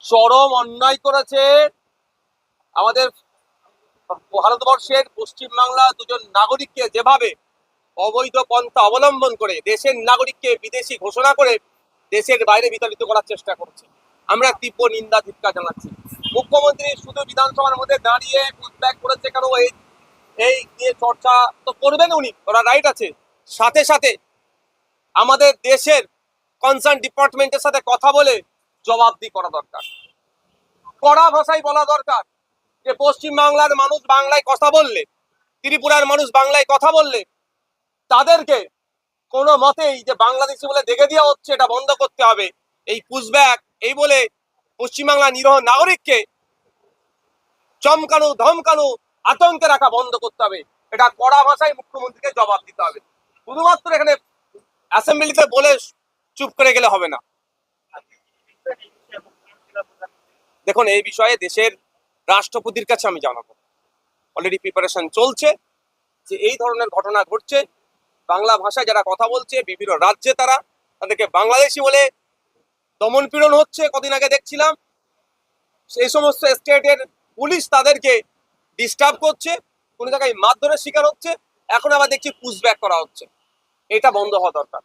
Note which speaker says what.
Speaker 1: চরম অন্যায় করেছে আমাদের ভারতবর্ষের পশ্চিমবাংলা দুজন নাগরিককে যেভাবে অবৈধ পন্থা অবলম্বন করে দেশের নাগরিককে বিদেশি ঘোষণা করে দেশের বাইরে বিতাড়িত করার চেষ্টা করছে। আমরা তীব্র নিন্দা ধিক্কার জানাচ্ছি। মুখ্যমন্ত্রী শুধু বিধানসভার মধ্যে দাঁড়িয়ে পুশব্যাক করেছে কেন, এই এই নিয়ে চর্চা তো করবেন উনি, ওরা রাইট আছে। সাথে সাথে আমাদের দেশের কনসার্ন ডিপার্টমেন্টের সাথে কথা বলে জবাবদিহি করা দরকার, কড়া ভাষায় বলা দরকার যে পশ্চিমবাংলার মানুষ বাংলায় কথা বললে, ত্রিপুরার মানুষ বাংলায় কথা বললে তাদেরকে কোনো মতেই যে বাংলাদেশি বলে দেখে দেওয়া হচ্ছে এটা বন্ধ করতে হবে। এই পুশব্যাক এই বলে পশ্চিমবাংলা নিরীহ নাগরিককে চমকানো ধমকানো আতঙ্কে রাখা বন্ধ করতে হবে। এটা কড়া ভাষায় মুখ্যমন্ত্রীকে জবাব দিতে হবে। শুধুমাত্র এখানে অ্যাসেম্বলিতে বলে চুপ করে গেলে হবে না। দেখুন, এই বিষয়ে দেশের রাষ্ট্রপতির কাছে আমি জানাবো। অলরেডি প্রিপারেশন চলছে যে এই ধরনের ঘটনা ঘটছে, বাংলা ভাষায় যারা কথা বলছে বিভিন্ন রাজ্যে তাদেরকে বাংলাদেশি বলে দমন পীড়ন হচ্ছে। কদিন আগে দেখছিলাম সেই সমস্ত স্টেটের পুলিশ তাদেরকে ডিস্টার্ব করছে, কোনো জায়গায় মারধরের শিকার হচ্ছে। এখন আবার দেখছি পুশব্যাক করা হচ্ছে। এটা বন্ধ হওয়া দরকার।